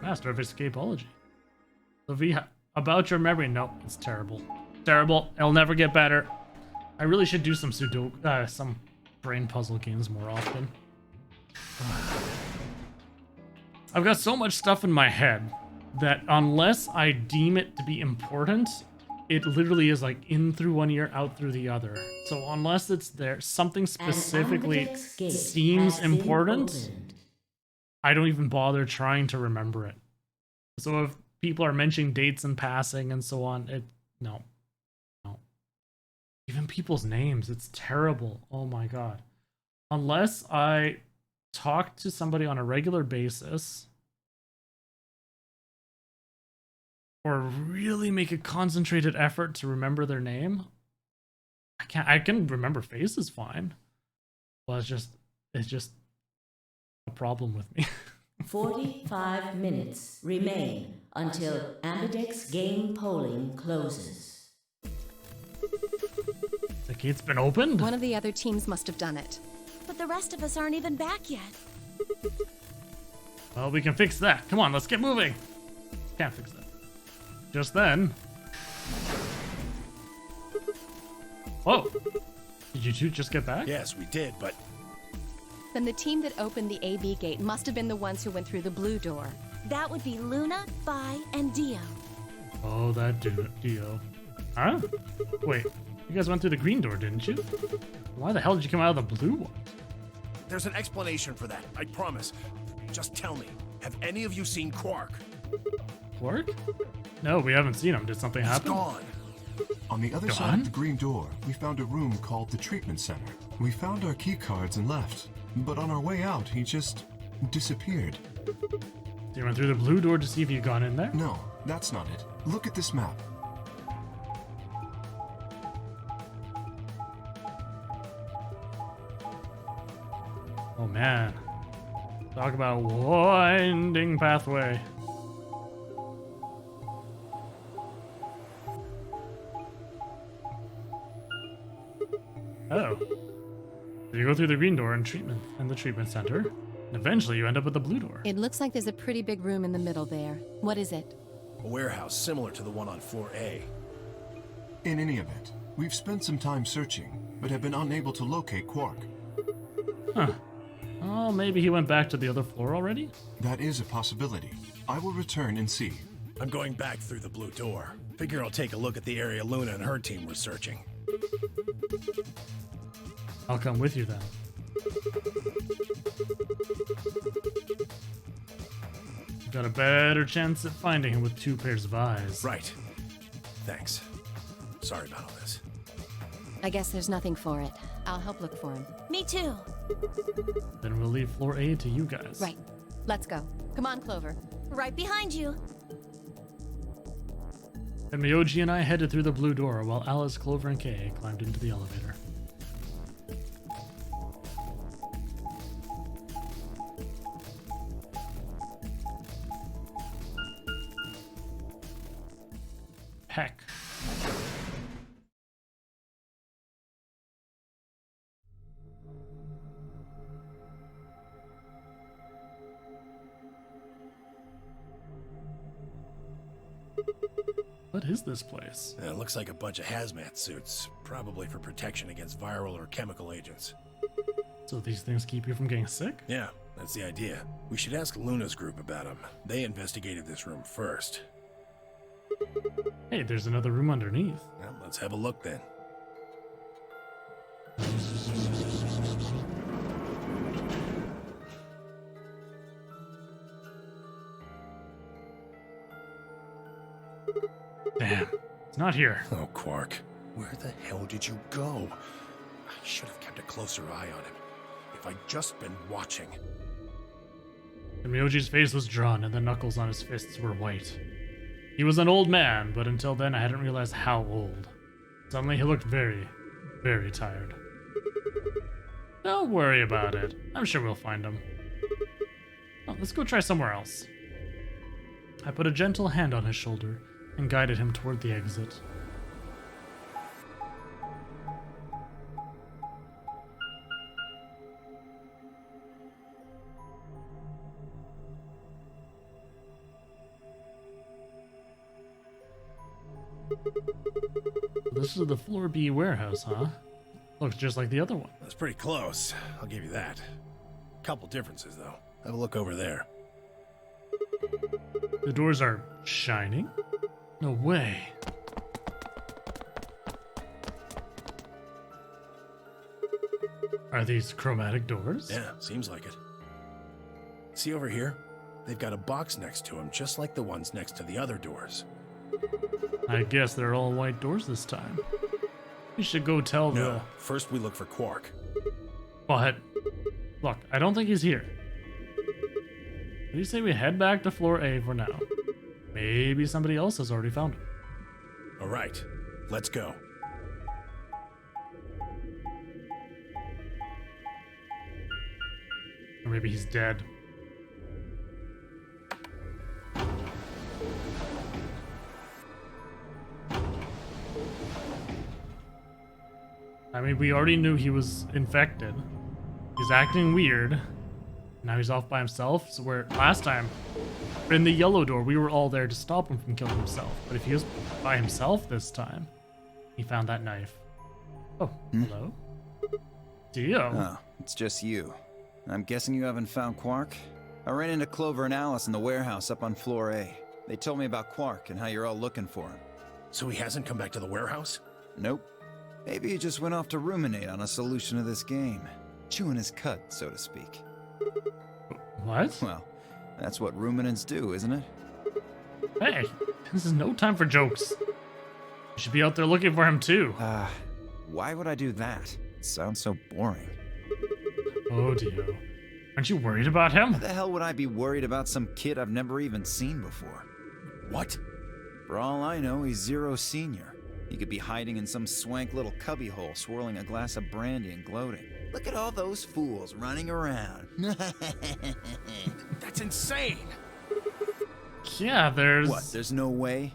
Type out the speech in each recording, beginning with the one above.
Master of Escapology. Sophia, about your memory. No, it's terrible. Terrible. It'll never get better. I really should do some some brain puzzle games more often. I've got so much stuff in my head that unless I deem it to be important, it literally is like in through one ear, out through the other. So unless it's there, something specifically seems important, I don't even bother trying to remember it. So if people are mentioning dates and passing and so on, no. Even people's names, it's terrible. Oh my god. Unless I talk to somebody on a regular basis or really make a concentrated effort to remember their name, I can remember faces fine. Well, it's just a problem with me. 45 minutes remain until Ambidex game polling closes. The gate's been opened? One of the other teams must have done it. But the rest of us aren't even back yet. Well, we can fix that. Come on, let's get moving. Can't fix that. Just then. Whoa. Did you two just get back? Yes, we did, but... Then the team that opened the AB gate must have been the ones who went through the blue door. That would be Luna, Bai, and Dio. Oh, that Dio. Huh? Wait, you guys went through the green door, didn't you? Why the hell did you come out of the blue one? There's an explanation for that, I promise. Just tell me, have any of you seen Quark? Quark? No, we haven't seen him. Did something happen? He's gone. On the other side of the green door, we found a room called the treatment center. We found our key cards and left, but on our way out, he just disappeared. So you went through the blue door to see if you'd gone in there? No, that's not it. Look at this map. Oh man. Talk about winding pathway. Oh. So you go through the green door and the treatment center, and eventually you end up at the blue door. It looks like there's a pretty big room in the middle there. What is it? A warehouse similar to the one on floor A. In any event, we've spent some time searching, but have been unable to locate Quark. Huh. Oh, maybe he went back to the other floor already? That is a possibility. I will return and see. I'm going back through the blue door. Figure I'll take a look at the area Luna and her team were searching. I'll come with you then. You've got a better chance at finding him with 2 pairs of eyes. Right. Thanks. Sorry about all this. I guess there's nothing for it. I'll help look for him. Me too. Then we'll leave floor A to you guys. Right. Let's go. Come on, Clover. Right behind you. And Miyoji and I headed through the blue door while Alice, Clover, and Kay climbed into the elevator. Heck. What is this place? It looks like a bunch of hazmat suits, probably for protection against viral or chemical agents. So these things keep you from getting sick? Yeah, that's the idea. We should ask Luna's group about them. They investigated this room first. Hey, there's another room underneath. Well, let's have a look then. Damn, it's not here. Oh, Quark. Where the hell did you go? I should have kept a closer eye on him. If I'd just been watching. And Miyoji's face was drawn and the knuckles on his fists were white. He was an old man, but until then I hadn't realized how old. Suddenly he looked very, very tired. Don't worry about it. I'm sure we'll find him. Oh, let's go try somewhere else. I put a gentle hand on his shoulder and guided him toward the exit. This is the floor B warehouse, huh? Looks just like the other one. That's pretty close. I'll give you that. Couple differences, though. Have a look over there. The doors are shining? No way. Are these chromatic doors? Yeah, seems like it. See over here? They've got a box next to them, just like the ones next to the other doors. I guess they're all white doors this time. We should go tell No, first we look for Quark. But, look, I don't think he's here. Did you say we head back to floor A for now? Maybe somebody else has already found him. All right, let's go. Or maybe he's dead. I mean, we already knew he was infected. He's acting weird. Now he's off by himself. So where last time, in the yellow door, we were all there to stop him from killing himself. But if he was by himself this time, he found that knife. Oh, hello? Dio. Oh, it's just you. I'm guessing you haven't found Quark? I ran into Clover and Alice in the warehouse up on floor A. They told me about Quark and how you're all looking for him. So he hasn't come back to the warehouse? Nope. Maybe he just went off to ruminate on a solution to this game. Chewing his cud, so to speak. What? Well, that's what ruminants do, isn't it? Hey, this is no time for jokes. You should be out there looking for him too. Why would I do that? It sounds so boring. Oh, Dio. Aren't you worried about him? How the hell would I be worried about some kid I've never even seen before? What? For all I know, he's Zero Senior. He could be hiding in some swank little cubbyhole, swirling a glass of brandy and gloating. Look at all those fools running around. That's insane! Yeah, there's... What, there's no way?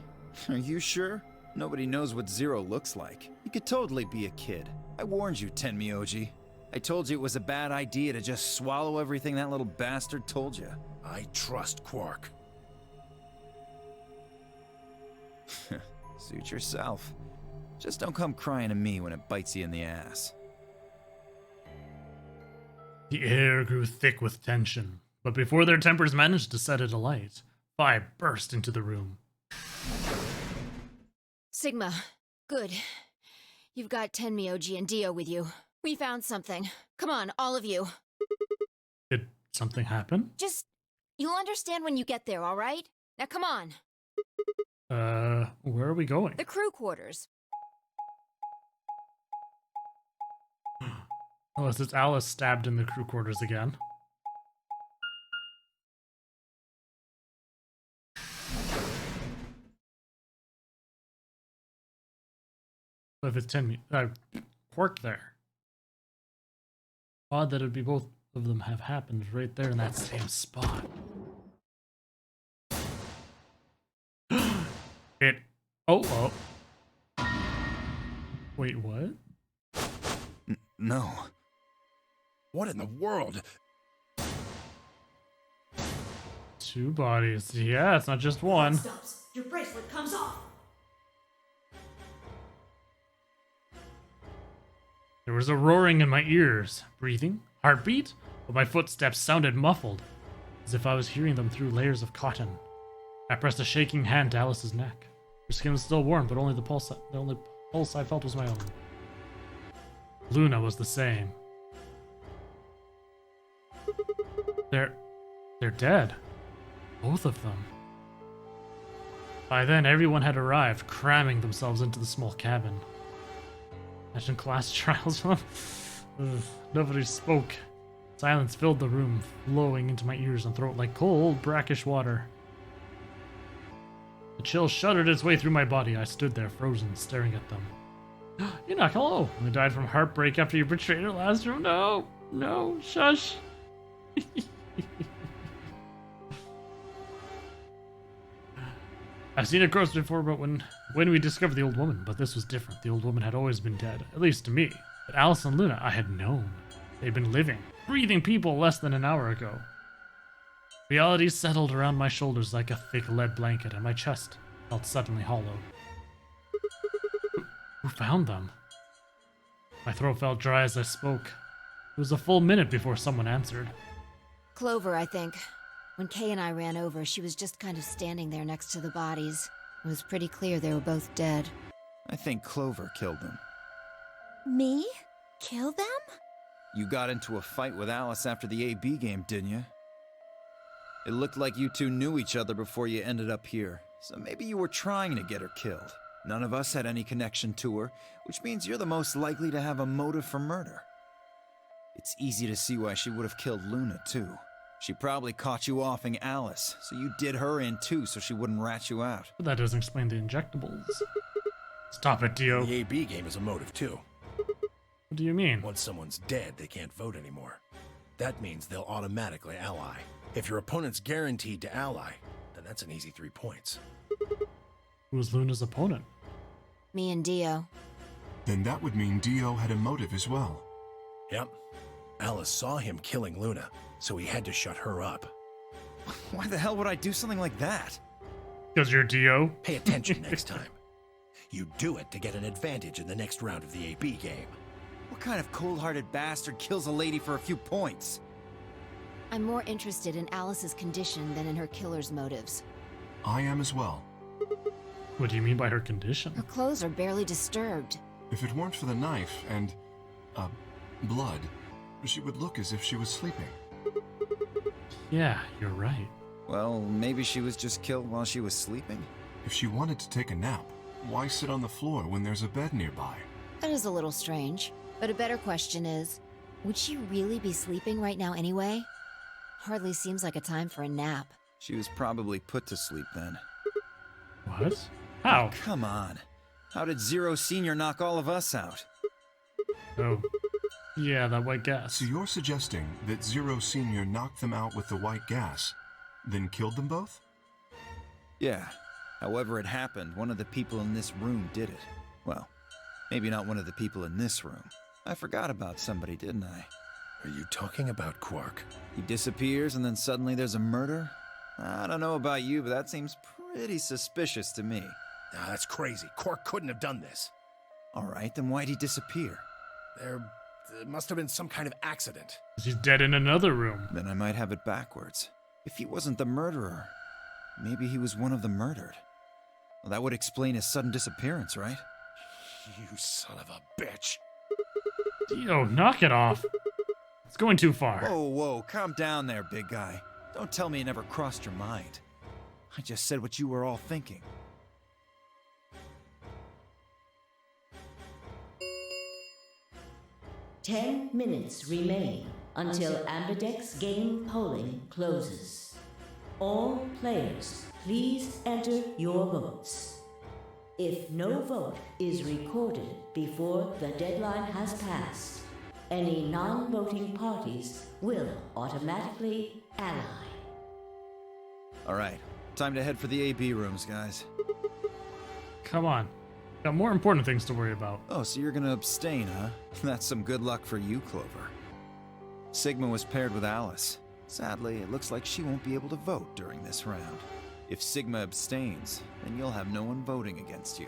Are you sure? Nobody knows what Zero looks like. He could totally be a kid. I warned you, Tenmyoji. I told you it was a bad idea to just swallow everything that little bastard told you. I trust Quark. Suit yourself. Just don't come crying to me when it bites you in the ass. The air grew thick with tension, but before their tempers managed to set it alight, Phi burst into the room. Sigma, good. You've got Tenmyoji and Dio with you. We found something. Come on, all of you. Did something happen? You'll understand when you get there, all right? Now come on. Where are we going? The crew quarters. Unless it's Alice stabbed in the crew quarters again. But if it's Quark there. Odd that it'd be both of them have happened right there in that same spot. Oh. Wait, what? No. What in the world? Two bodies. Yeah, it's not just one. Stops. Your bracelet comes off. There was a roaring in my ears. Breathing? Heartbeat? But my footsteps sounded muffled, as if I was hearing them through layers of cotton. I pressed a shaking hand to Alice's neck. Her skin was still warm, but the only pulse I felt was my own. Luna was the same. They're dead. Both of them. By then, everyone had arrived, cramming themselves into the small cabin. Imagine class trials. Nobody spoke. Silence filled the room, flowing into my ears and throat like cold, brackish water. The chill shuddered its way through my body. I stood there, frozen, staring at them. Enoch, hello. I died from heartbreak after you betrayed her last room. No, shush. I've seen a ghost before, but when we discovered the old woman, but this was different. The old woman had always been dead, at least to me. But Alice and Luna, I had known. They'd been living, breathing people less than an hour ago. Reality settled around my shoulders like a thick lead blanket, and my chest felt suddenly hollow. Who found them? My throat felt dry as I spoke. It was a full minute before someone answered. Clover, I think. When Kay and I ran over, she was just kind of standing there next to the bodies. It was pretty clear they were both dead. I think Clover killed them. Me? Kill them? You got into a fight with Alice after the AB game, didn't you? It looked like you two knew each other before you ended up here, so maybe you were trying to get her killed. None of us had any connection to her, which means you're the most likely to have a motive for murder. It's easy to see why she would have killed Luna, too. She probably caught you offing Alice, so you did her in too so she wouldn't rat you out. But that doesn't explain the injectables. Stop it, Dio. The AB game is a motive, too. What do you mean? Once someone's dead, they can't vote anymore. That means they'll automatically ally. If your opponent's guaranteed to ally, then that's an easy 3 points. Who was Luna's opponent? Me and Dio. Then that would mean Dio had a motive as well. Yep. Alice saw him killing Luna, so he had to shut her up. Why the hell would I do something like that? Because you're Dio? Pay attention next time. You do it to get an advantage in the next round of the AB game. What kind of cold-hearted bastard kills a lady for a few points? I'm more interested in Alice's condition than in her killer's motives. I am as well. What do you mean by her condition? Her clothes are barely disturbed. If it weren't for the knife and, blood, she would look as if she was sleeping. Yeah, you're right. Well, maybe she was just killed while she was sleeping. If she wanted to take a nap, why sit on the floor when there's a bed nearby? That is a little strange. But a better question is, would she really be sleeping right now anyway? Hardly seems like a time for a nap. She was probably put to sleep then. What? How? Come on. How did Zero Senior knock all of us out? Oh. Yeah, that white gas. So you're suggesting that Zero Senior knocked them out with the white gas, then killed them both? Yeah. However it happened, one of the people in this room did it. Well, maybe not one of the people in this room. I forgot about somebody, didn't I? Are you talking about Quark? He disappears and then suddenly there's a murder? I don't know about you, but that seems pretty suspicious to me. Nah, that's crazy. Quark couldn't have done this. Alright, then why'd he disappear? There must have been some kind of accident. She's dead in another room. Then I might have it backwards. If he wasn't the murderer, maybe he was one of the murdered. Well, that would explain his sudden disappearance, right? You son of a bitch. Dio, knock it off. It's going too far. Whoa, calm down there, big guy. Don't tell me it never crossed your mind. I just said what you were all thinking. Ten minutes remain until Ambidex game polling closes. All players, please enter your votes. If no vote is recorded before the deadline has passed, any non-voting parties will automatically ally. Alright, time to head for the AB rooms, guys. Come on. Got more important things to worry about. Oh, so you're gonna abstain, huh? That's some good luck for you, Clover. Sigma was paired with Alice. Sadly, it looks like she won't be able to vote during this round. If Sigma abstains, then you'll have no one voting against you.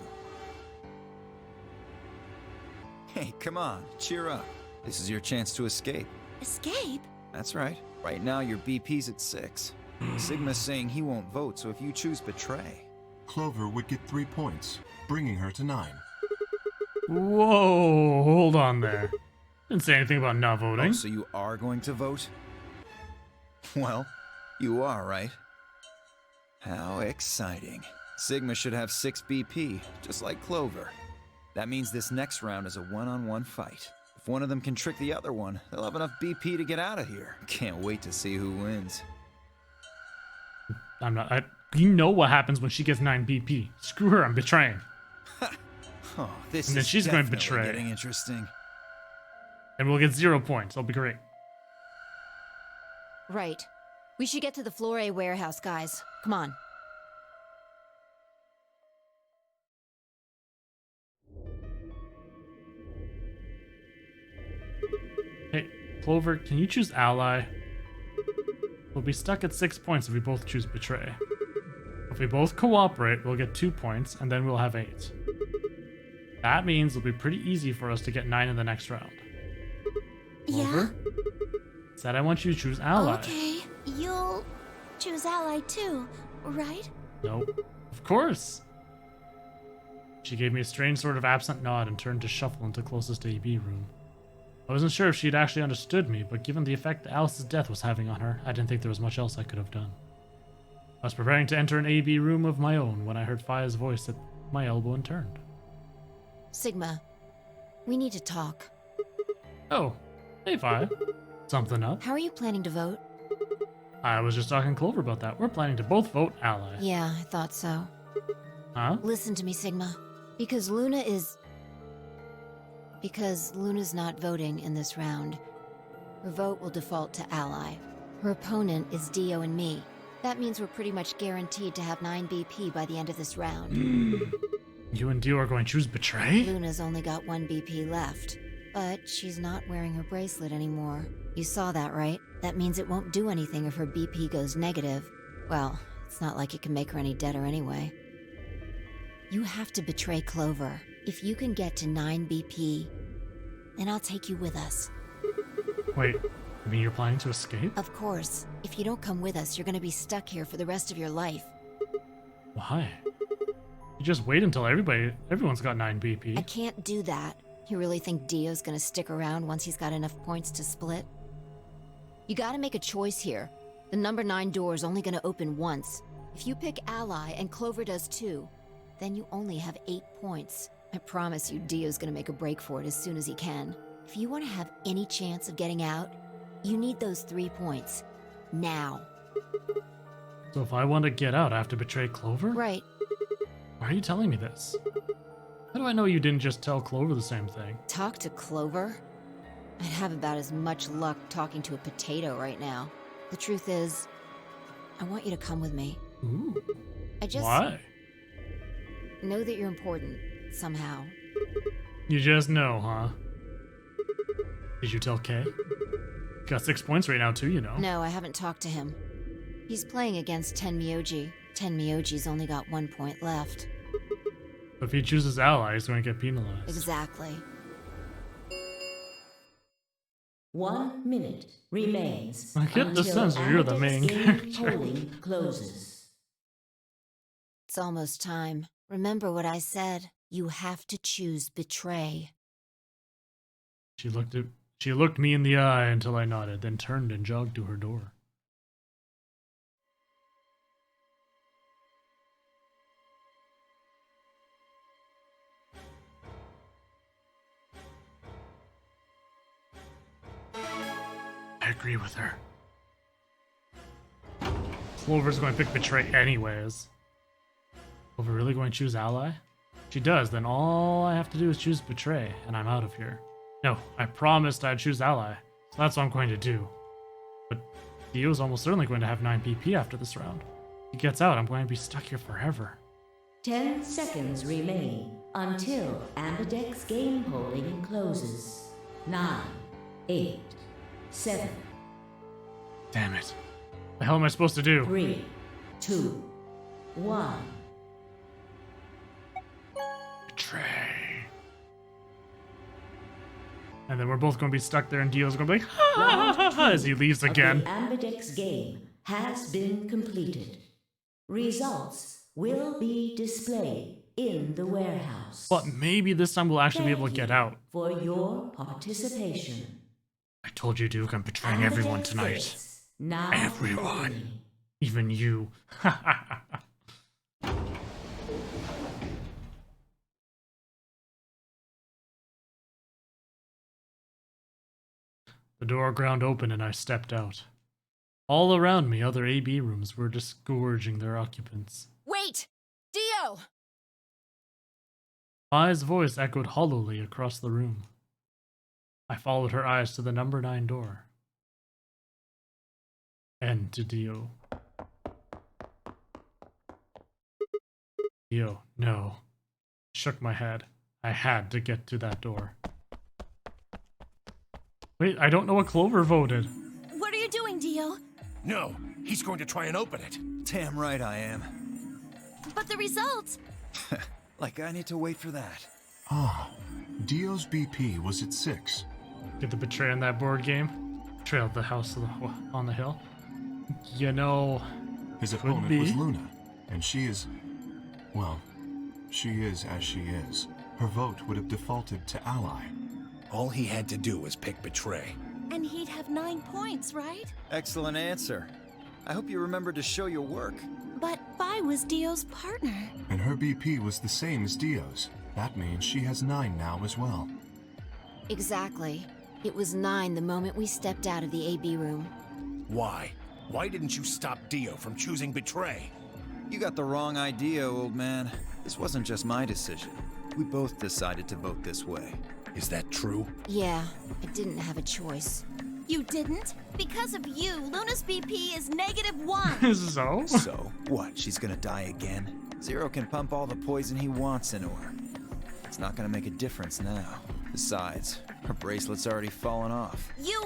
Hey, come on, cheer up. This is your chance to escape. Escape? That's right. Right now, your BP's at 6. Sigma's saying he won't vote, so if you choose betray... Clover would get 3 points, bringing her to 9. Whoa, hold on there. Didn't say anything about not voting. Oh, so you are going to vote? Well, you are, right? How exciting. Sigma should have 6 BP, just like Clover. That means this next round is a one-on-one fight. If one of them can trick the other one, they'll have enough BP to get out of here. Can't wait to see who wins. You know what happens when she gets 9 BP. Screw her, I'm betraying. Oh, this And then is she's going to definitely betray. getting interesting. And we'll get 0 points. That'll be great. Right. We should get to the Flore warehouse, guys. Come on. Hey, Clover, can you choose ally? We'll be stuck at 6 points if we both choose betray. If we both cooperate, we'll get 2 points, and then we'll have 8. That means it'll be pretty easy for us to get 9 in the next round. Clover? Said I want you to choose ally. Okay, you'll choose ally too, right? Nope. Of course. She gave me a strange sort of absent nod and turned to shuffle into closest AB room. I wasn't sure if she'd actually understood me, but given the effect Alice's death was having on her, I didn't think there was much else I could have done. I was preparing to enter an AB room of my own when I heard Fia's voice at my elbow and turned. Sigma, we need to talk. Oh, hey Fia. Something up? How are you planning to vote? I was just talking to Clover about that. We're planning to both vote ally. Yeah, I thought so. Huh? Listen to me, Sigma. Because Luna's not voting in this round, her vote will default to ally. Her opponent is Dio and me. That means we're pretty much guaranteed to have 9 BP by the end of this round. You and Dio are going to choose betray? Luna's only got 1 BP left, but she's not wearing her bracelet anymore. You saw that, right? That means it won't do anything if her BP goes negative. Well, it's not like it can make her any deader anyway. You have to betray Clover. If you can get to 9 BP, then I'll take you with us. Wait, you mean you're planning to escape? Of course. If you don't come with us, you're gonna be stuck here for the rest of your life. Why? You just wait until everyone's got 9 BP. I can't do that. You really think Dio's gonna stick around once he's got enough points to split? You gotta make a choice here. The number 9 door is only gonna open once. If you pick ally and Clover does too, then you only have 8 points. I promise you Dio's gonna make a break for it as soon as he can. If you want to have any chance of getting out, you need those 3 points. Now. So if I want to get out, I have to betray Clover? Right. Why are you telling me this? How do I know you didn't just tell Clover the same thing? Talk to Clover? I'd have about as much luck talking to a potato right now. The truth is, I want you to come with me. Ooh. I just Why? know that you're important, somehow. You just know, huh? Did you tell Kay? Got 6 points right now too, you know. No, I haven't talked to him. He's playing against Tenmyoji. Tenmyoji's only got 1 point left. But if he chooses ally, he's going to get penalized. Exactly. 1 minute remains I get the until sense that you're the Amberdex main game character. polling closes. It's almost time. Remember what I said. You have to choose betray. She looked me in the eye until I nodded, then turned and jogged to her door. I agree with her. Clover's going to pick betray anyways. Clover really going to choose ally? If she does, then all I have to do is choose betray, and I'm out of here. No, I promised I'd choose ally, so that's what I'm going to do. But Dio's almost certainly going to have 9 PP after this round. If he gets out, I'm going to be stuck here forever. 10 seconds remain until Amberdex game polling closes. 9, 8, 7, Damn it. The hell am I supposed to do? 3, 2, 1. Betray. And then we're both going to be stuck there, and Dio's going to be like, ha, as he leaves again. The Amberdex game has been completed. Results will be displayed in the warehouse. But maybe this time we'll actually be able to get out. For your participation. I told you, Duke, I'm betraying everyone tonight. Now Everyone. opening. Even you. The door ground open and I stepped out. All around me, other AB rooms were disgorging their occupants. Wait! Dio! Fi's voice echoed hollowly across the room. I followed her eyes to the number 9 door. And to Dio. Dio, no. Shook my head. I had to get to that door. Wait, I don't know what Clover voted. What are you doing, Dio? No, he's going to try and open it. Damn right I am. But the results! Like I need to wait for that. Dio's BP was at 6. Get the betrayer in that board game. Trailed the house on the hill. You know, His opponent was Luna, and she is... well, she is as she is. Her vote would have defaulted to Ally. All he had to do was pick Betray. And he'd have 9 points, right? Excellent answer. I hope you remember to show your work. But Vi was Dio's partner. And her BP was the same as Dio's. That means she has 9 now as well. Exactly. It was 9 the moment we stepped out of the AB room. Why? Why didn't you stop Dio from choosing Betray? You got the wrong idea, old man. This wasn't just my decision. We both decided to vote this way. Is that true? Yeah, I didn't have a choice. You didn't? Because of you, Luna's BP is -1. So? So, what, she's gonna die again? Zero can pump all the poison he wants into her. It's not gonna make a difference now. Besides, her bracelet's already fallen off. You...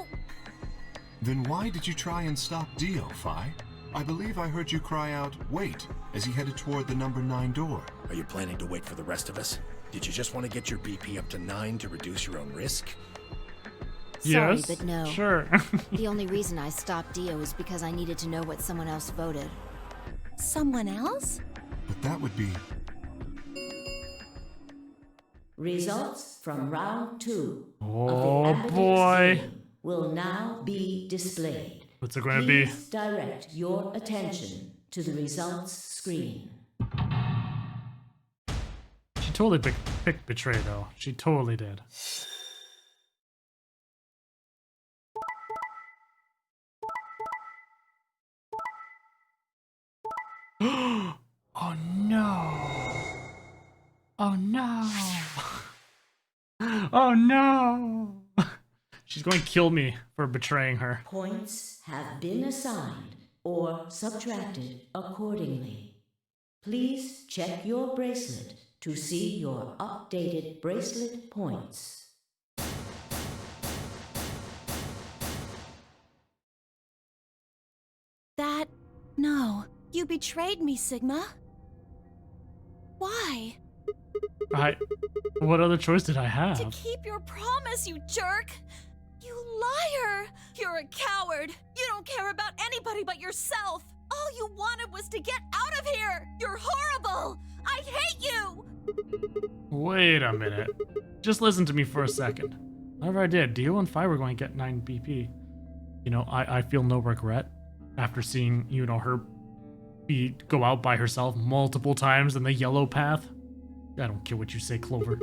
Then why did you try and stop Dio, Fi? I believe I heard you cry out, wait, as he headed toward the number 9 door. Are you planning to wait for the rest of us? Did you just want to get your BP up to 9 to reduce your own risk? Sorry, Yes, but no. sure. The only reason I stopped Dio is because I needed to know what someone else voted. Someone else? But that would be... Results from round 2 Oh, of the Ambidex boy. game will now be displayed. What's it going to be? Please direct your attention to the results screen. She totally picked Betray, though. She totally did. Oh no! Oh no! Oh no! She's going to kill me for betraying her. Points have been assigned or subtracted accordingly. Please check your bracelet to see your updated bracelet points. That... No. You betrayed me, Sigma. Why? What other choice did I To have? keep your promise, you jerk! You liar! You're a coward! You don't care about anybody but yourself! All you wanted was to get out of here! You're horrible! I hate you! Wait a minute. Just listen to me for a second. Whatever I did, Dio and Fi were going to get 9 BP. You know, I feel no regret after seeing, you know, her go out by herself multiple times in the yellow path. I don't care what you say, Clover.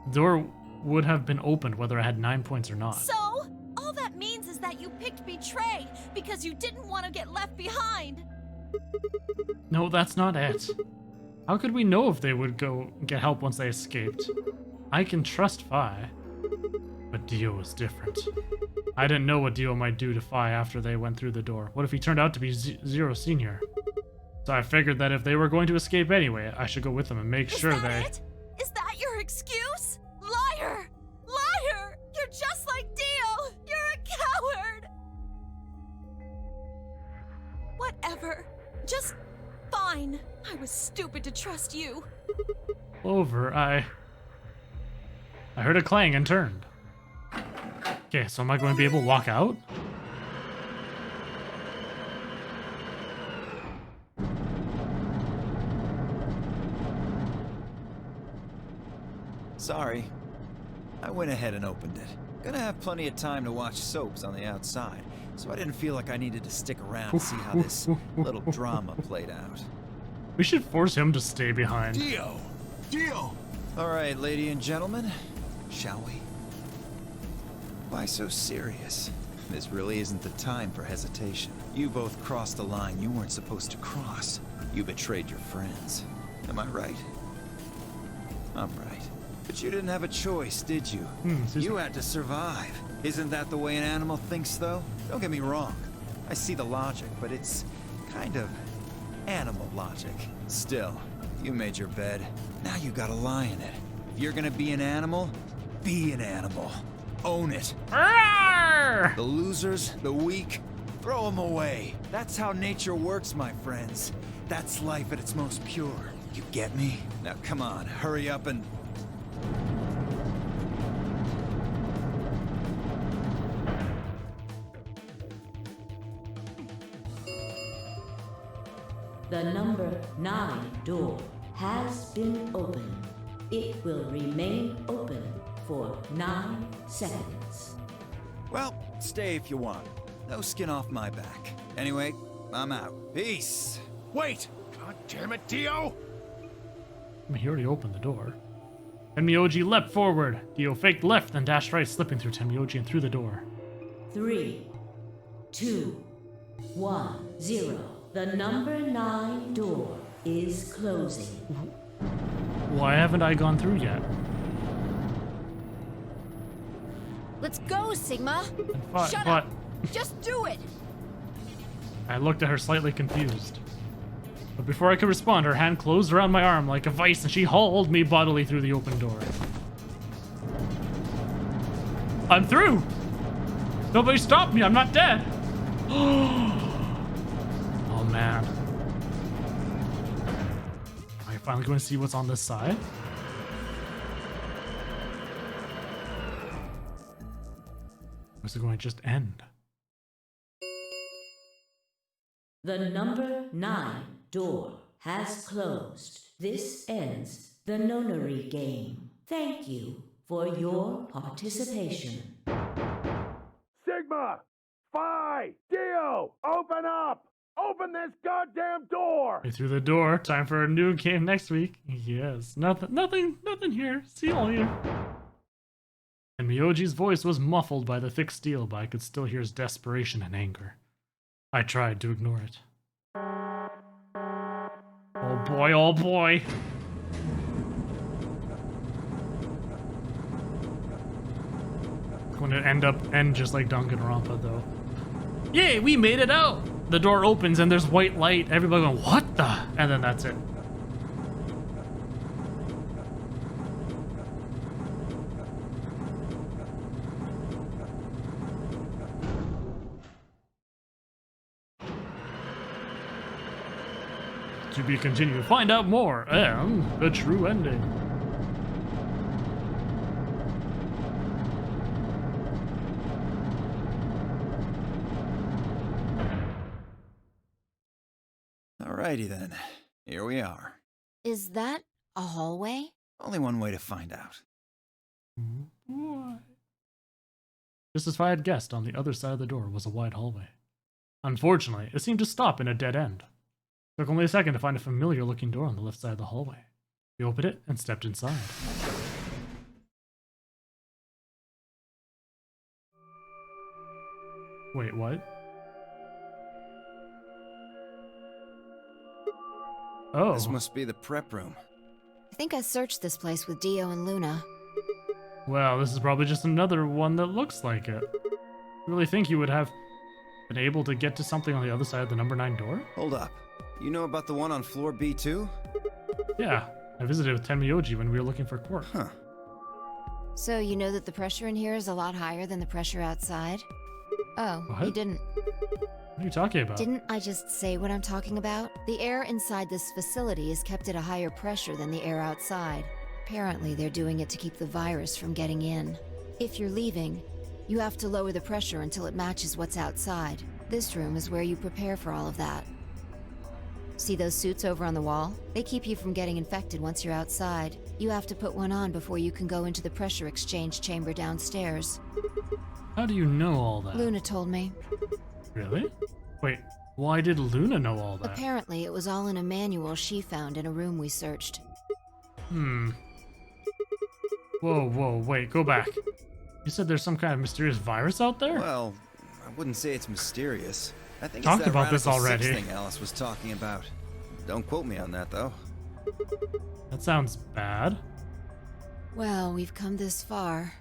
The door would have been opened whether I had 9 points or not. So, all that means is that you picked Betray because you didn't want to get left behind. No, that's not it. How could we know if they would go get help once they escaped? I can trust Fi, but Dio was different. I didn't know what Dio might do to Fi after they went through the door. What if he turned out to be Zero Senior? So I figured that if they were going to escape anyway, I should go with them and make sure Is they... that it? Is that your excuse? Liar! Liar! You're just like Dio! You're a coward! Whatever. Just fine. I was stupid to trust you. Clover, I heard a clang and turned. Okay, so am I going to be able to walk out? Sorry. I went ahead and opened it. Gonna have plenty of time to watch soaps on the outside, so I didn't feel like I needed to stick around and see how this little drama played out. We should force him to stay behind. Dio! Dio! All right, lady and gentlemen, shall we? Why so serious? This really isn't the time for hesitation. You both crossed the line you weren't supposed to cross. You betrayed your friends. Am I right? I'm right. But you didn't have a choice, did you? You had to survive. Isn't that the way an animal thinks, though? Don't get me wrong. I see the logic, but it's kind of animal logic. Still, you made your bed. Now you gotta lie in it. If you're gonna be an animal, be an animal. Own it. Arrgh! The losers, the weak, throw them away. That's how nature works, my friends. That's life at its most pure. You get me? Now come on, hurry up and... The number 9 door has been opened. It will remain open for 9 seconds. Well, stay if you want. No skin off my back. Anyway, I'm out. Peace! Wait! God damn it, Dio! I mean, he already opened the door. Tenmyoji leapt forward. Dio faked left and dashed right, slipping through Tenmyoji and through the door. 3, 2, 1, 0. The number 9 door is closing. Why haven't I gone through yet? Let's go, Sigma! Shut up! Just do it! I looked at her slightly confused. But before I could respond, her hand closed around my arm like a vice and she hauled me bodily through the open door. I'm through! Nobody stopped me, I'm not dead! Oh man. Am I finally going to see what's on this side? Or is it going to just end? The number 9 door has closed. This ends the nonary game. Thank you for your participation. Sigma! Phi! Dio! Open up! Open this goddamn door! Right through the door. Time for a new game next week. Yes. Nothing here. See you all here. And Miyoji's voice was muffled by the thick steel, but I could still hear his desperation and anger. I tried to ignore it. Oh boy, oh boy. It's going to end just like Danganronpa though. Yay, we made it out! The door opens and there's white light. Everybody going, what the? And then that's it. To be continued. Find out more and the true ending. Alrighty then. Here we are. Is that a hallway? Only one way to find out. What? Just as I had guessed, on the other side of the door was a wide hallway. Unfortunately, it seemed to stop in a dead end. It took only a second to find a familiar-looking door on the left side of the hallway. We opened it and stepped inside. Wait, what? Oh. This must be the prep room. I think I searched this place with Dio and Luna. Well, this is probably just another one that looks like it. You really think you would have been able to get to something on the other side of the number 9 door? Hold up. You know about the one on floor B2? Yeah, I visited with Tenmyoji when we were looking for Quark. Huh. So you know that the pressure in here is a lot higher than the pressure outside? Oh, What? you didn't. What are you talking about? Didn't I just say what I'm talking about? The air inside this facility is kept at a higher pressure than the air outside. Apparently, they're doing it to keep the virus from getting in. If you're leaving, you have to lower the pressure until it matches what's outside. This room is where you prepare for all of that. See those suits over on the wall? They keep you from getting infected once you're outside. You have to put one on before you can go into the pressure exchange chamber downstairs. How do you know all that? Luna told me. Really? Wait, why did Luna know all that? Apparently, it was all in a manual she found in a room we searched. Whoa, wait, go back. You said there's some kind of mysterious virus out there? Well, I wouldn't say it's mysterious. I think Talked it's that about this Radical already. Six thing Alice was talking about. Don't quote me on that, though. That sounds bad. Well, we've come this far.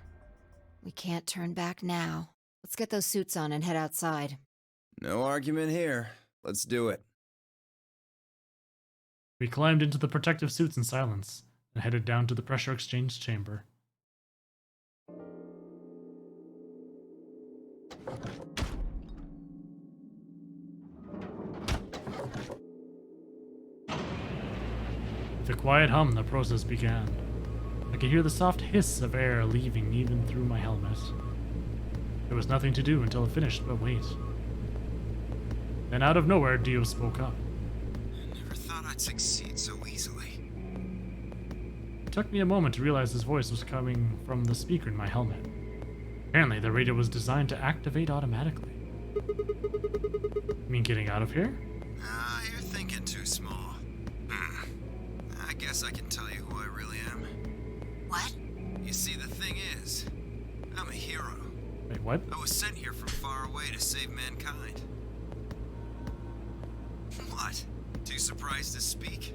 We can't turn back now. Let's get those suits on and head outside. No argument here. Let's do it. We climbed into the protective suits in silence and headed down to the pressure exchange chamber. the quiet hum, the process began. I could hear the soft hiss of air leaving even through my helmet. There was nothing to do until it finished but wait. Then out of nowhere, Dio spoke up. I never thought I'd succeed so easily. It took me a moment to realize his voice was coming from the speaker in my helmet. Apparently, the radio was designed to activate automatically. You mean getting out of here? Ah, you're thinking too small. I guess I can tell you who I really am. What? You see, the thing is, I'm a hero. Wait, what? I was sent here from far away to save mankind. What? Too surprised to speak?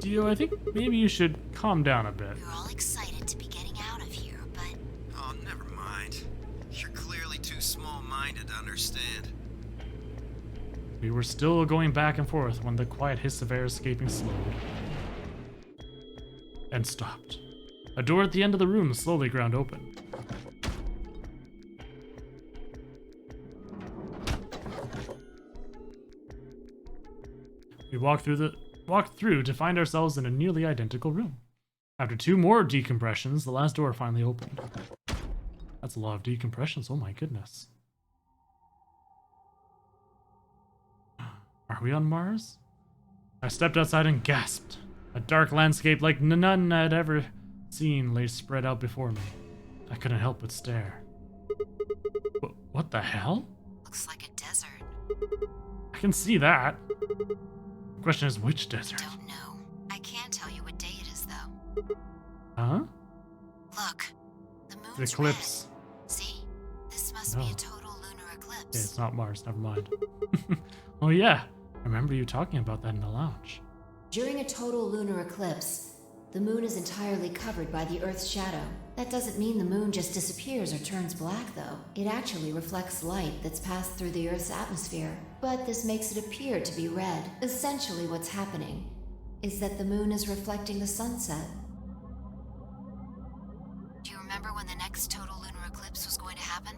Dio, I think maybe you should calm down a bit. We're all excited to be getting out of here, but... Oh, never mind. You're clearly too small-minded to understand. We were still going back and forth when the quiet hiss of air escaping slowed. And stopped. A door at the end of the room slowly ground open. We walked through to find ourselves in a nearly identical room. After 2 more decompressions, the last door finally opened. That's a lot of decompressions, oh my goodness. Are we on Mars? I stepped outside and gasped. A dark landscape like none I'd ever seen lay spread out before me. I couldn't help but stare. What the hell? Looks like a desert. I can see that. The question is, which desert? Don't know. I can't tell you what day it is, though. Huh? Look, the moon's The eclipse. red. See? This must be a total lunar eclipse. Yeah, it's not Mars, never mind. Oh yeah, I remember you talking about that in the lounge. During a total lunar eclipse, the moon is entirely covered by the Earth's shadow. That doesn't mean the moon just disappears or turns black, though. It actually reflects light that's passed through the Earth's atmosphere. But this makes it appear to be red. Essentially what's happening is that the moon is reflecting the sunset. Do you remember when the next total lunar eclipse was going to happen?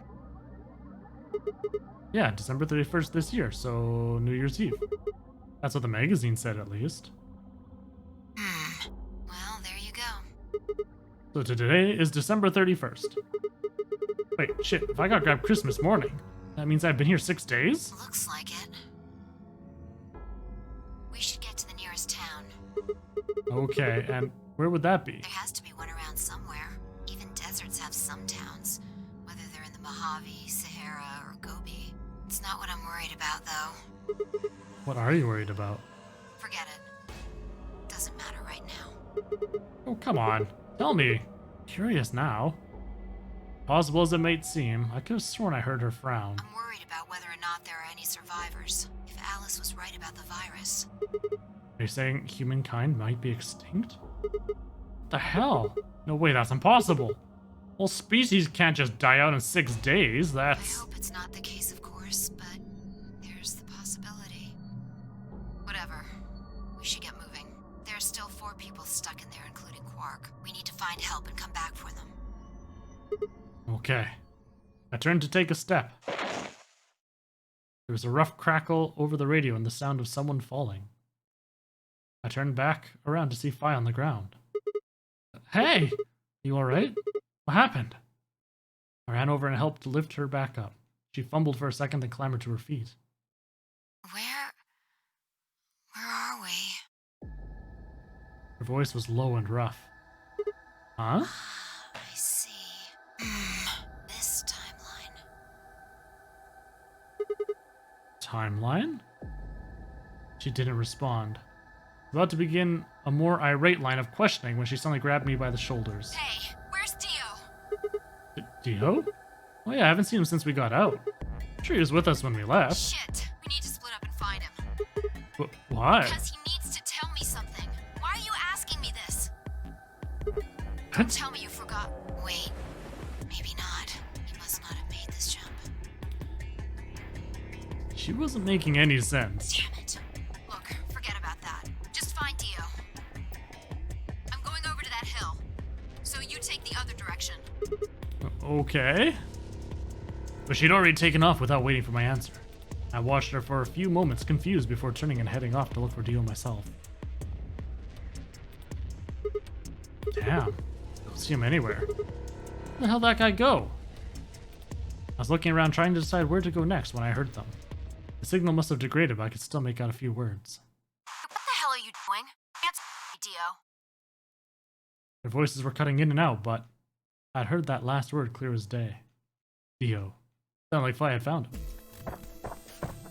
Yeah, December 31st this year, so New Year's Eve. That's what the magazine said, at least. Well, there you go. So today is December 31st. Wait, shit, if I got grabbed Christmas morning, that means I've been here 6 days? Looks like it. We should get to the nearest town. Okay, and where would that be? There has to be one around somewhere. Even deserts have some towns, whether they're in the Mojave, Sahara, or Gobi. It's not what I'm worried about, though. What are you worried about? Forget it. Doesn't matter right now. Oh, come on. Tell me. Curious now. Possible as it might seem, I could have sworn I heard her frown. I'm worried about whether or not there are any survivors. If Alice was right about the virus. Are you saying humankind might be extinct? What the hell? No way, that's impossible. Whole species can't just die out in 6 days, I that's... hope it's not the case, of course, but there's the possibility. Whatever. We should get moving. There are still 4 people stuck in there, including Quark. We need to find help and come back for them. Okay. I turned to take a step. There was a rough crackle over the radio and the sound of someone falling. I turned back around to see Fi on the ground. Hey! You alright? What happened? I ran over and helped to lift her back up. She fumbled for a second, then clambered to her feet. Where are we? Her voice was low and rough. Huh? I see. This timeline. Timeline? She didn't respond. About to begin a more irate line of questioning when she suddenly grabbed me by the shoulders. Hey, where's Dio? Dio? Oh yeah, I haven't seen him since we got out. I'm sure he was with us when we left. Shit, we need to split up and find him. Why? Because he needs to tell me something. Why are you asking me this? What? Tell me you forgot. Wait, maybe not. He must not have made this jump. She wasn't making any sense. Damn it. Look, forget about that. Just find Dio. I'm going over to that hill. So you take the other direction. Okay. But she'd already taken off without waiting for my answer. I watched her for a few moments, confused, before turning and heading off to look for Dio myself. Damn. Don't see him anywhere. Where the hell did that guy go? I was looking around trying to decide where to go next when I heard them. The signal must have degraded, but I could still make out a few words. What the hell are you doing? Answer me, Dio. Their voices were cutting in and out, but I'd heard that last word clear as day. Dio. Sounded like Fi had found him.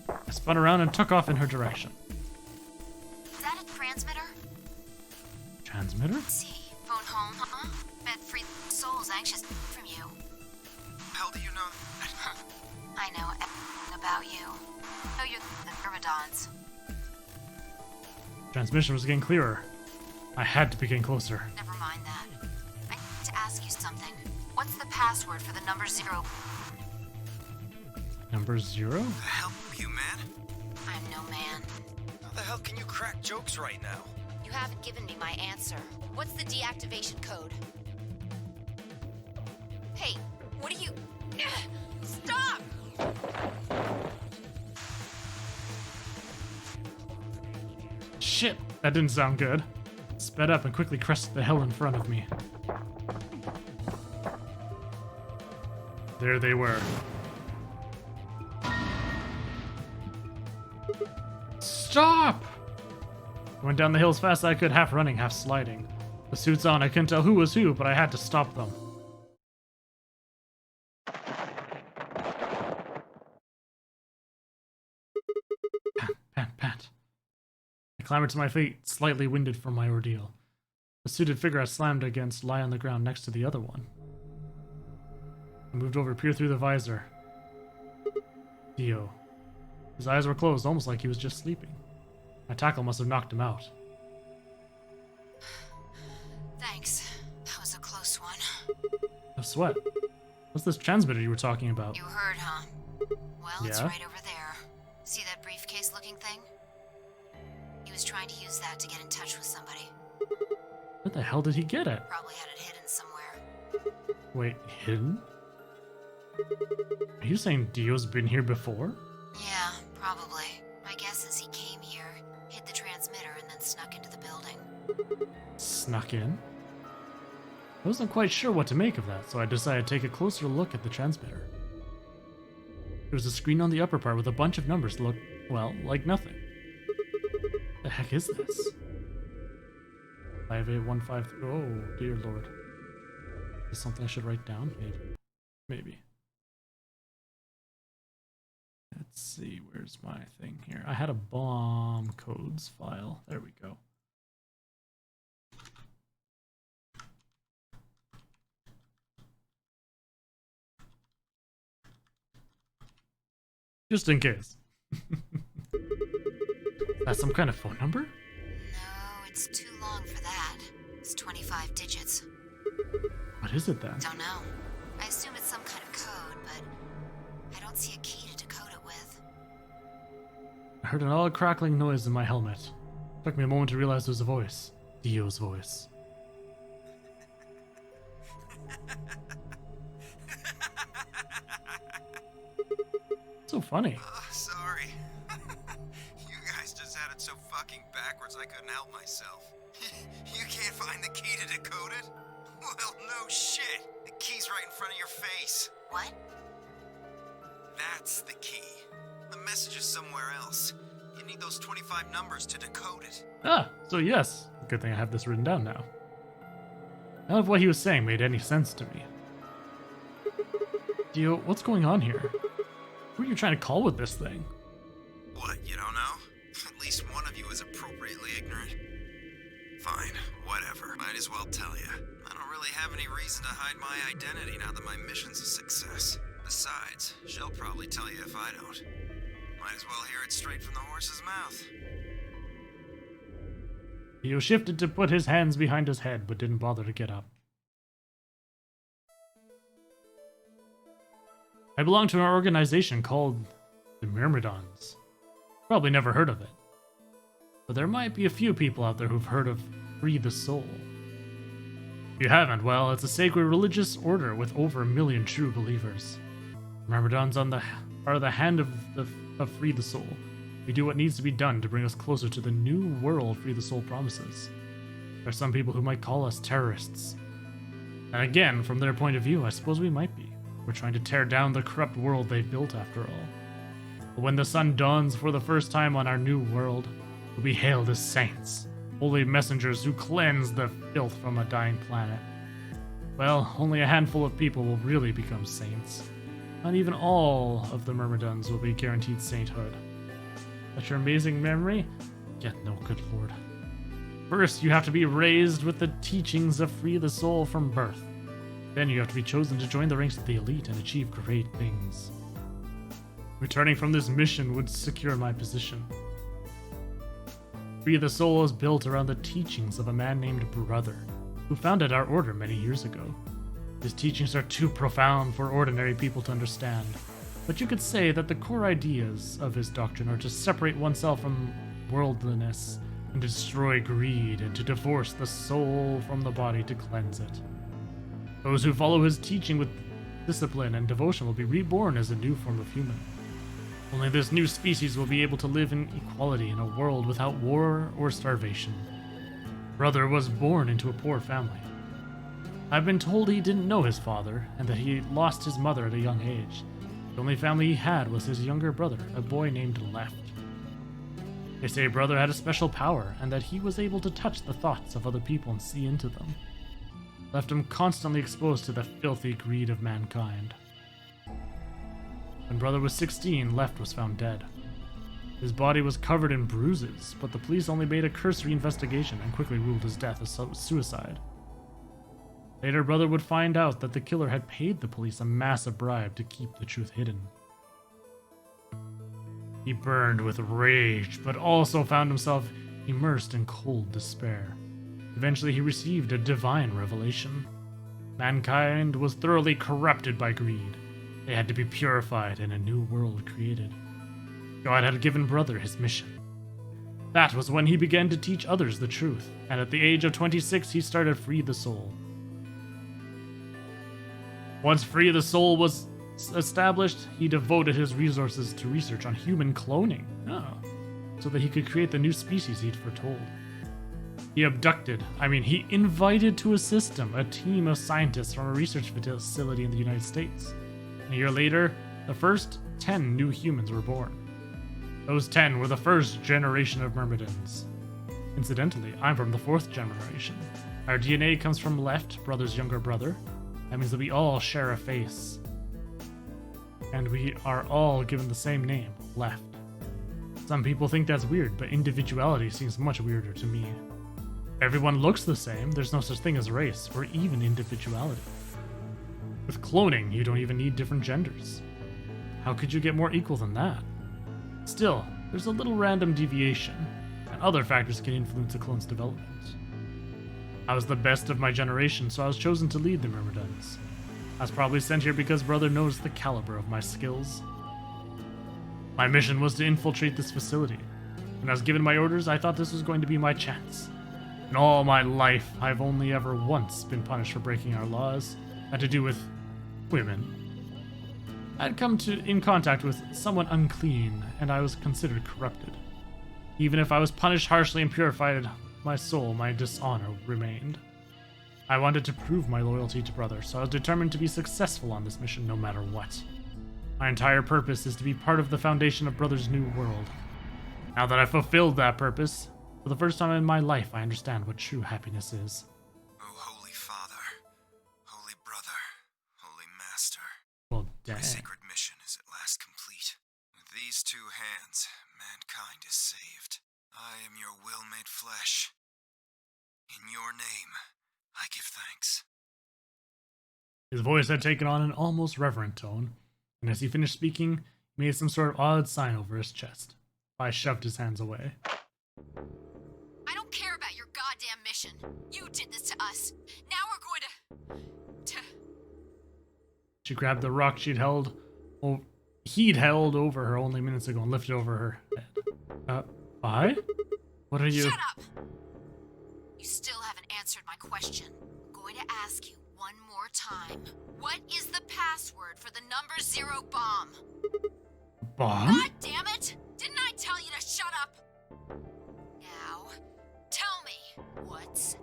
I spun around and took off in her direction. Is that a transmitter? Transmitter? Let's see. Phone home, huh? Bet free souls anxious from you. How do you know that? I know everything about you. Know you're the Myrmidons. Transmission was getting clearer. I had to be getting closer. Never mind that. I need to ask you something. What's the password for the number 0? Number 0? The hell are you, man? I'm no man. How the hell can you crack jokes right now? You haven't given me my answer. What's the deactivation code? Hey, what are you... Stop! Shit, that didn't sound good. Sped up and quickly crested the hell in front of me. There they were. Stop! I went down the hill as fast as I could, half running, half sliding. The suits on, I couldn't tell who was who, but I had to stop them. Pat. I clambered to my feet, slightly winded from my ordeal. The suited figure I slammed against lay on the ground next to the other one. I moved over, peered through the visor. Dio. His eyes were closed, almost like he was just sleeping. My tackle must have knocked him out. Thanks. That was a close one. No sweat. What's this transmitter you were talking about? You heard, huh? Well, it's Yeah? right over there. See that briefcase-looking thing? He was trying to use that to get in touch with somebody. Where the hell did he get it? Probably had it hidden somewhere. Wait, hidden? Are you saying Dio's been here before? Yeah, probably. My guess is he came here, hid the transmitter, and then snuck into the building. Snuck in? I wasn't quite sure what to make of that, so I decided to take a closer look at the transmitter. There was a screen on the upper part with a bunch of numbers that looked, well, like nothing. The heck is this? 58153. Oh, dear lord. Is this something I should write down? Maybe. Let's see, where's my thing here? I had a bomb codes file. There we go. Just in case. That's some kind of phone number? No, it's too long for that. It's 25 digits. What is it then? Don't know. I assume it's some kind of code, but I don't see a key to decode it with. I heard an odd crackling noise in my helmet. It took me a moment to realize it was a voice. Dio's voice. So funny. Sorry. You guys just had it so fucking backwards I couldn't help myself. You can't find the key to decode it? Well, no shit. The key's right in front of your face. What? That's the key. The message is somewhere else. You need those 25 numbers to decode it. Ah, so yes. Good thing I have this written down now. None of what he was saying made any sense to me. Dio, what's going on here? Who are you trying to call with this thing? What, you don't know? At least one of you is appropriately ignorant. Fine, whatever. Might as well tell you. I don't really have any reason to hide my identity now that my mission's a success. Besides, she'll probably tell you if I don't. Might as well hear it straight from the horse's mouth. Dio shifted to put his hands behind his head, but didn't bother to get up. I belong to an organization called the Myrmidons. Probably never heard of it. But there might be a few people out there who've heard of Free the Soul. If you haven't, well, it's a sacred religious order with over 1 million true believers. Myrmidons are the hand of Free the Soul. We do what needs to be done to bring us closer to the new world Free the Soul promises. There are some people who might call us terrorists. And again, from their point of view, I suppose we might be. We're trying to tear down the corrupt world they've built after all. But when the sun dawns for the first time on our new world, we'll be hailed as saints, holy messengers who cleanse the filth from a dying planet. Well, only a handful of people will really become saints. Not even all of the Myrmidons will be guaranteed sainthood. That's your amazing memory? Yet no, good lord. First, you have to be raised with the teachings of Free the Soul from birth. Then you have to be chosen to join the ranks of the elite and achieve great things. Returning from this mission would secure my position. Free the Soul is built around the teachings of a man named Brother, who founded our order many years ago. His teachings are too profound for ordinary people to understand, but you could say that the core ideas of his doctrine are to separate oneself from worldliness and to destroy greed and to divorce the soul from the body to cleanse it. Those who follow his teaching with discipline and devotion will be reborn as a new form of human. Only this new species will be able to live in equality in a world without war or starvation. Brother was born into a poor family. I've been told he didn't know his father and that he lost his mother at a young age. The only family he had was his younger brother, a boy named Left. They say Brother had a special power and that he was able to touch the thoughts of other people and see into them. Left him constantly exposed to the filthy greed of mankind. When Brother was 16, Left was found dead. His body was covered in bruises, but the police only made a cursory investigation and quickly ruled his death as suicide. Later, Brother would find out that the killer had paid the police a massive bribe to keep the truth hidden. He burned with rage, but also found himself immersed in cold despair. Eventually, he received a divine revelation. Mankind was thoroughly corrupted by greed. They had to be purified and a new world created. God had given Brother his mission. That was when he began to teach others the truth, and at the age of 26, he started Free the Soul. Once Free the Soul was established, he devoted his resources to research on human cloning, so that he could create the new species he'd foretold. He invited to assist him a team of scientists from a research facility in the United States. A year later, the first 10 new humans were born. Those 10 were the first generation of Myrmidons. Incidentally, I'm from the 4th generation. Our DNA comes from Left, Brother's younger brother. That means that we all share a face. And we are all given the same name, Left. Some people think that's weird, but individuality seems much weirder to me. Everyone looks the same, there's no such thing as race, or even individuality. With cloning, you don't even need different genders. How could you get more equal than that? Still, there's a little random deviation, and other factors can influence a clone's development. I was the best of my generation, so I was chosen to lead the Myrmidons. I was probably sent here because Brother knows the caliber of my skills. My mission was to infiltrate this facility. When I was given my orders, I thought this was going to be my chance. In all my life, I've only ever once been punished for breaking our laws. Had to do with women. I'd come in contact with someone unclean, and I was considered corrupted. Even if I was punished harshly and purified my soul, my dishonor remained. I wanted to prove my loyalty to Brother, so I was determined to be successful on this mission no matter what. My entire purpose is to be part of the foundation of Brother's new world. Now that I've fulfilled that purpose, for the first time in my life, I understand what true happiness is. Oh, Holy Father, Holy Brother, Holy Master. Well, dang. My sacred mission is at last complete. With these two hands, mankind is saved. I am your will made flesh. In your name, I give thanks. His voice had taken on an almost reverent tone, and as he finished speaking, he made some sort of odd sign over his chest. I shoved his hands away. I don't care about your goddamn mission. You did this to us. Now we're going to... She grabbed the rock he'd held over her only minutes ago and lifted over her head. I? What are you... Shut up! You still haven't answered my question. I'm going to ask you one more time. What is the password for the number 0 bomb? Bomb? God damn it! Didn't I tell you to shut up? Now, tell me, what's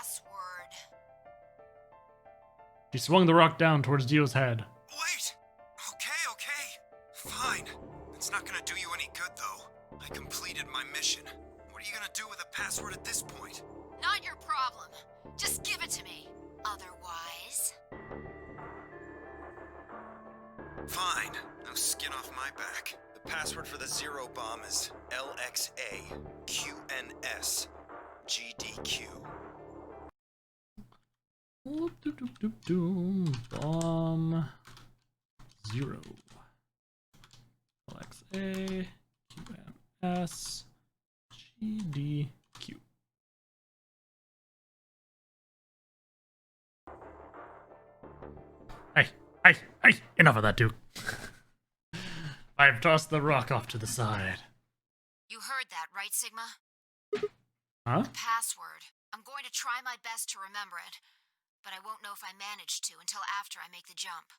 password. She swung the rock down towards Dio's head. Wait! Okay. Fine. It's not gonna do you any good, though. I completed my mission. What are you gonna do with a password at this point? Not your problem. Just give it to me. Otherwise... Fine. No skin off my back. The password for the Zero Bomb is LXAQNSGDQ. Bomb 0. LXA QNS GDQ. Hey, enough of that, Duke. I've tossed the rock off to the side. You heard that, right, Sigma? Huh? The password. I'm going to try my best to remember it, but I won't know if I manage to until after I make the jump.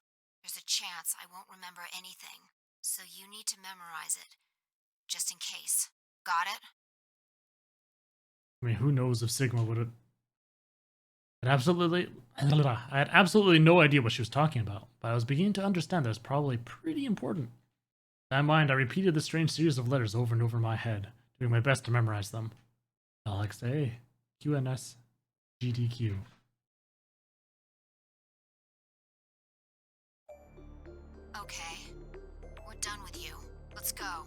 There's a chance I won't remember anything, so you need to memorize it, just in case. Got it? I mean, who knows if Sigma would have... I had absolutely no idea what she was talking about, but I was beginning to understand that it's probably pretty important. In that mind, I repeated the strange series of letters over and over in my head, doing my best to memorize them. LXA, QNS, GDQ. Okay. We're done with you. Let's go.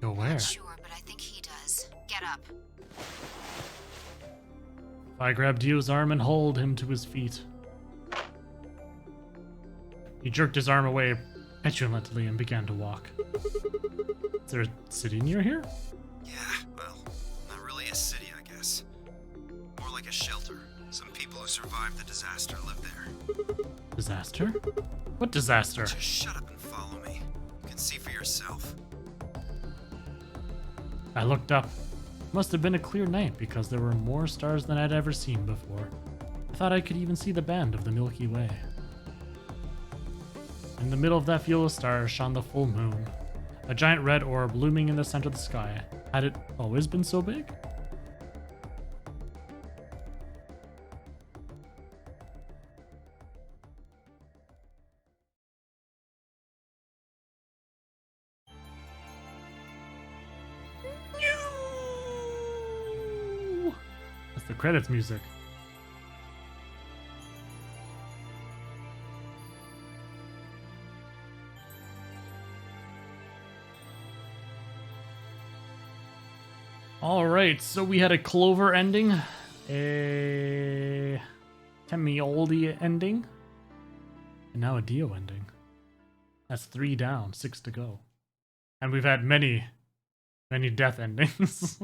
Go where? Not sure, but I think he does. Get up. I grabbed Dio's arm and hauled him to his feet. He jerked his arm away petulantly and began to walk. Is there a city near here? Yeah, well, not really a city, I guess. More like a shelter. Some people who survived the disaster live there. Disaster? What disaster? Just shut up and follow me. You can see for yourself. I looked up. Must have been a clear night because there were more stars than I'd ever seen before. I thought I could even see the band of the Milky Way. In the middle of that field of stars shone the full moon, a giant red orb looming in the center of the sky. Had it always been so big? That's the credits music. Alright, so we had a Clover ending, a Temioldi ending, and now a Dio ending. That's 3 down, 6 to go. And we've had many death endings.